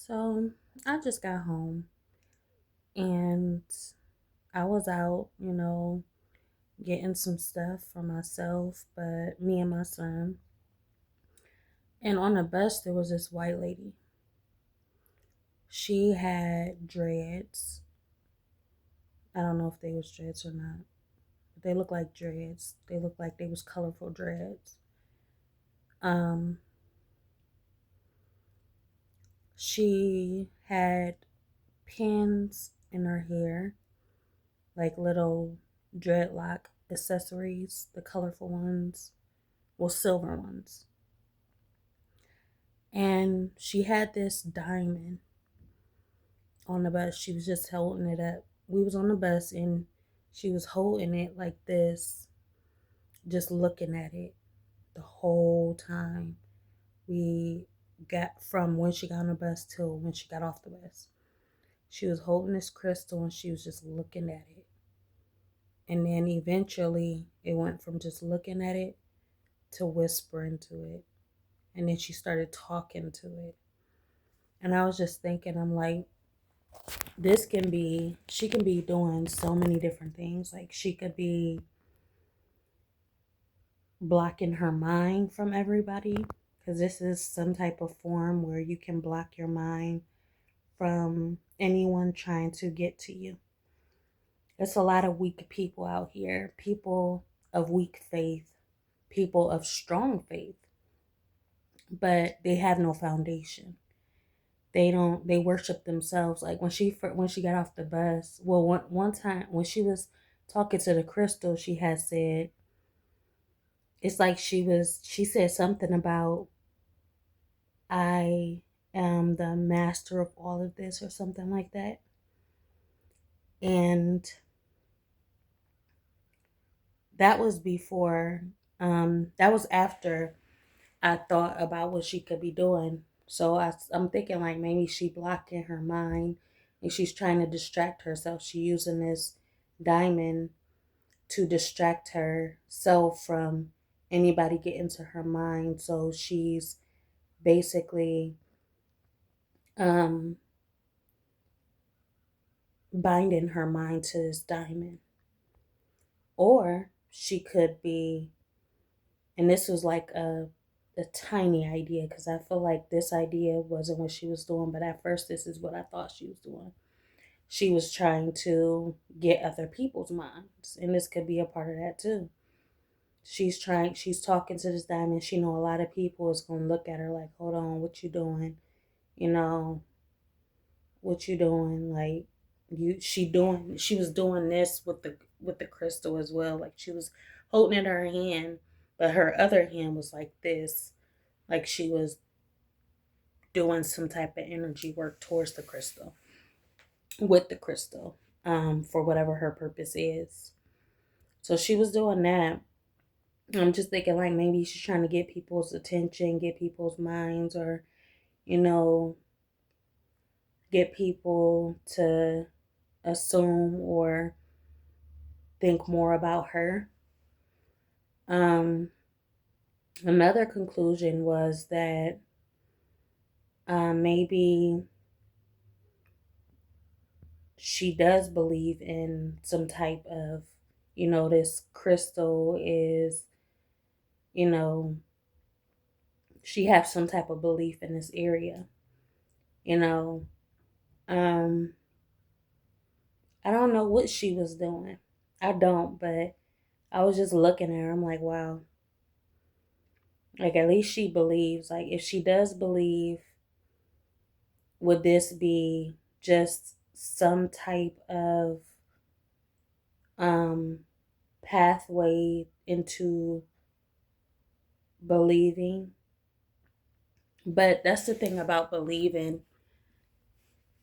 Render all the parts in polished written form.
So I just got home and I was out, getting some stuff for myself, but me and my son. And on the bus, there was this white lady. She had dreads. I don't know if they was dreads or not, but they look like dreads. They look like they was colorful dreads. Um, she had pins in her hair, like little dreadlock accessories, the colorful ones, well, silver ones. And she had this diamond on the bus. She was just holding it up. We was on the bus and she was holding it like this, just looking at it the whole time. We got from when she got on the bus till when she got off the bus. She was holding this crystal and she was just looking at it. And then eventually it went from just looking at it to whispering to it. And then she started talking to it. And I was just thinking, I'm like, she can be doing so many different things. Like she could be blocking her mind from everybody, because this is some type of form where you can block your mind from anyone trying to get to you. There's a lot of weak people out here, people of weak faith, people of strong faith, but they have no foundation. They worship themselves. Like when she got off the bus, well, one time when she was talking to the crystal, she had said, it's like she said something about, I am the master of all of this or something like that. And that was before, that was after I thought about what she could be doing. So I'm thinking like maybe she blocked in her mind and she's trying to distract herself. She using this diamond to distract herself from anybody getting to her mind. So she's basically um, binding her mind to this diamond. Or she could be, and this was like a tiny idea, because I feel like this idea wasn't what she was doing, but at first this is what I thought she was doing. She was trying to get other people's minds, and this could be a part of that too. She's talking to this diamond. She know a lot of people is gonna look at her like, hold on, what you doing? You know, what you doing? Like she was doing this with the crystal as well. Like she was holding in her hand, but her other hand was like this. Like she was doing some type of energy work towards the crystal, with the crystal, for whatever her purpose is. So she was doing that. I'm just thinking like maybe she's trying to get people's attention, get people's minds, or, you know, get people to assume or think more about her. Um, Another conclusion was that maybe she does believe in some type of, this crystal is, you know, she has some type of belief in this area, you know. Um, I don't know what she was doing. I don't, but I was just looking at her. I'm like, wow. Like, at least she believes. Like, if she does believe, would this be just some type of um pathway into believing? But that's the thing about believing.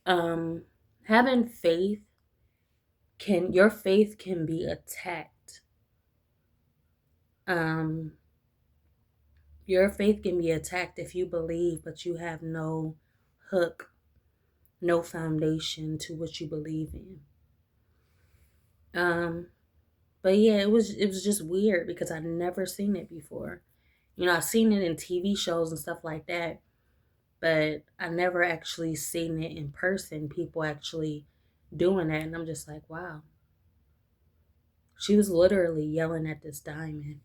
Um Having faith, your faith can be attacked. Um your faith can be attacked if you believe but you have no hook, no foundation to what you believe in. Um but yeah, it was just weird because I'd never seen it before. I've seen it in TV shows and stuff like that, but I never actually seen it in person, people actually doing that. And I'm just like, wow. She was literally yelling at this diamond.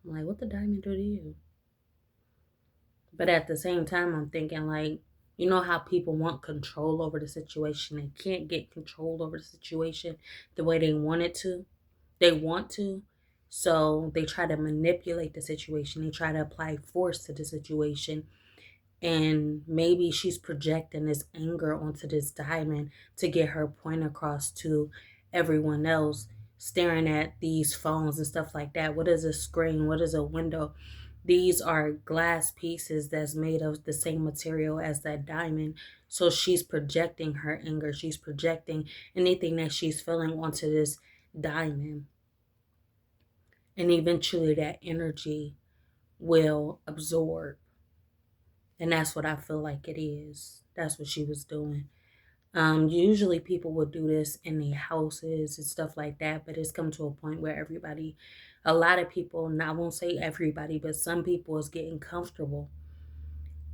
I'm like, what the diamond do to you? But at the same time, I'm thinking, like, you know how people want control over the situation and can't get control over the situation the way they want it to? They want to. So they try to manipulate the situation. They try to apply force to the situation. And maybe she's projecting this anger onto this diamond to get her point across to everyone else, staring at these phones and stuff like that. What is a screen? What is a window? These are glass pieces that's made of the same material as that diamond. So she's projecting her anger. She's projecting anything that she's feeling onto this diamond. And eventually that energy will absorb. And that's what I feel like it is. That's what she was doing. Usually people would do this in their houses and stuff like that, but it's come to a point where a lot of people, and I won't say everybody, but some people is getting comfortable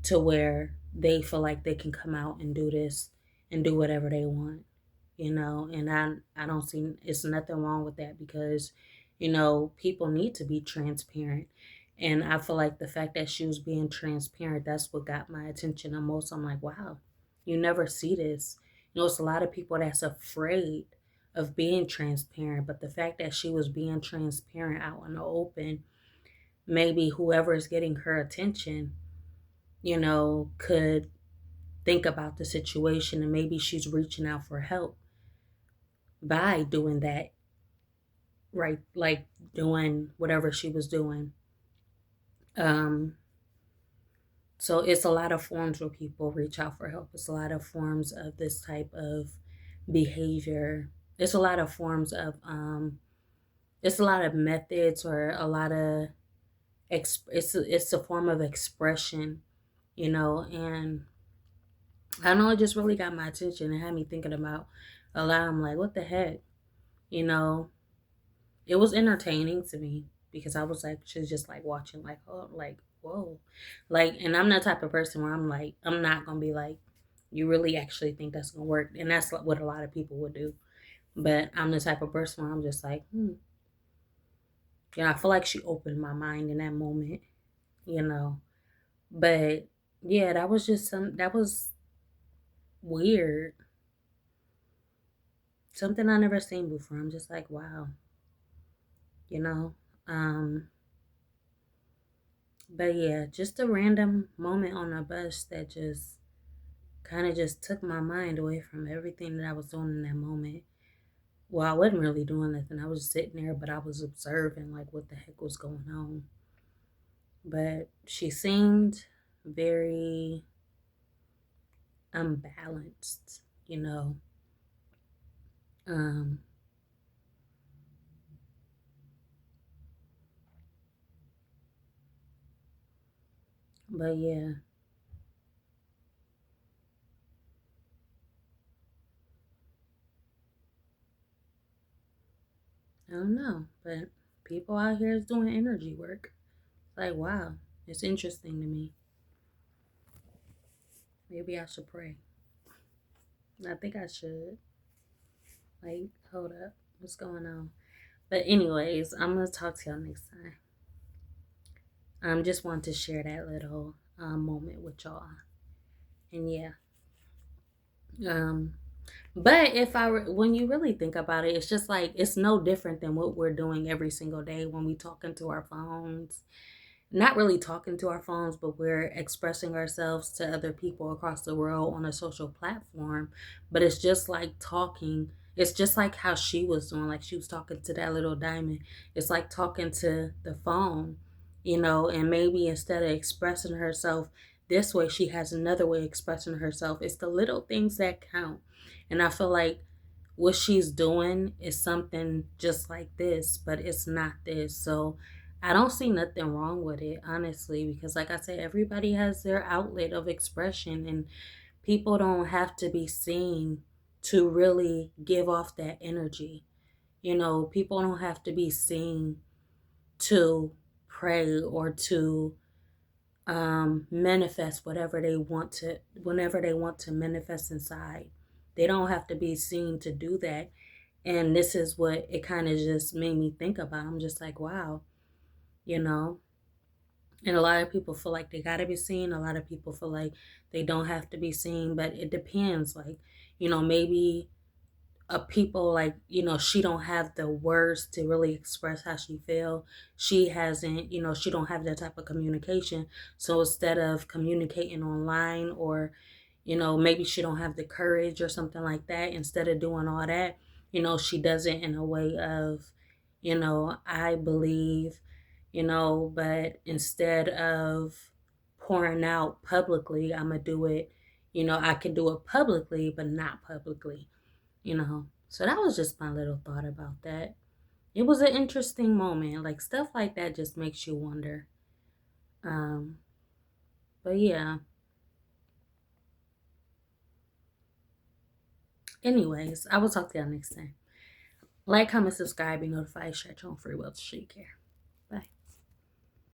to where they feel like they can come out and do this and do whatever they want, and I don't see it's nothing wrong with that because, people need to be transparent. And I feel like the fact that she was being transparent, that's what got my attention the most. I'm like, wow, you never see this. It's a lot of people that's afraid of being transparent, but the fact that she was being transparent out in the open, maybe whoever is getting her attention, could think about the situation, and maybe she's reaching out for help by doing that, right? Like doing whatever she was doing. Um, so it's a lot of forms where people reach out for help. It's a lot of forms of this type of behavior. It's a lot of forms of it's a lot of methods or a lot of it's a form of expression, and I know it just really got my attention and had me thinking about a lot. I'm like, what the heck? You know, it was entertaining to me because I was like, she's just like watching, like, oh, like, whoa. Like, and I'm the type of person where I'm like, I'm not going to be like, you really actually think that's going to work? And that's what a lot of people would do. But I'm the type of person where I'm just like, I feel like she opened my mind in that moment, you know. But yeah, that was weird. Something I never seen before. I'm just like, wow, you know. Um, but yeah, just a random moment on a bus that just kind of just took my mind away from everything that I was doing in that moment. Well, I wasn't really doing nothing. I was just sitting there, but I was observing like what the heck was going on. But she seemed very unbalanced, you know. Um, but yeah, I don't know. But people out here is doing energy work. Like, wow, it's interesting to me. Maybe I should pray. I think I should. Like, hold up. What's going on? But anyways, I'm gonna talk to y'all next time. Just want to share that little moment with y'all. And yeah. Um, but when you really think about it, it's just like it's no different than what we're doing every single day when we talk into our phones, not really talking to our phones, but we're expressing ourselves to other people across the world on a social platform. But it's just like talking. It's just like how she was doing, like she was talking to that little diamond. It's like talking to the phone, and maybe instead of expressing herself this way, she has another way of expressing herself. It's the little things that count. And I feel like what she's doing is something just like this, but it's not this. So I don't see nothing wrong with it, honestly, because like I said, everybody has their outlet of expression, and people don't have to be seen to really give off that energy. People don't have to be seen to pray or to manifest whatever they want to, whenever they want to manifest inside. They don't have to be seen to do that. And this is what it kind of just made me think about. I'm just like, wow, you know. And a lot of people feel like they gotta be seen. A lot of people feel like they don't have to be seen, but it depends. Like, maybe people, like, she don't have the words to really express how she feel. She hasn't, she don't have that type of communication. So instead of communicating online, or maybe she don't have the courage or something like that, instead of doing all that, she does it in a way of, I believe, but instead of pouring out publicly, I'm gonna do it, I can do it publicly but not publicly. So that was just my little thought about that. It was an interesting moment. Like, stuff like that just makes you wonder. um but yeah, anyways, I will talk to y'all next time. Like, comment, subscribe, be notified, share your own free will to share. Bye.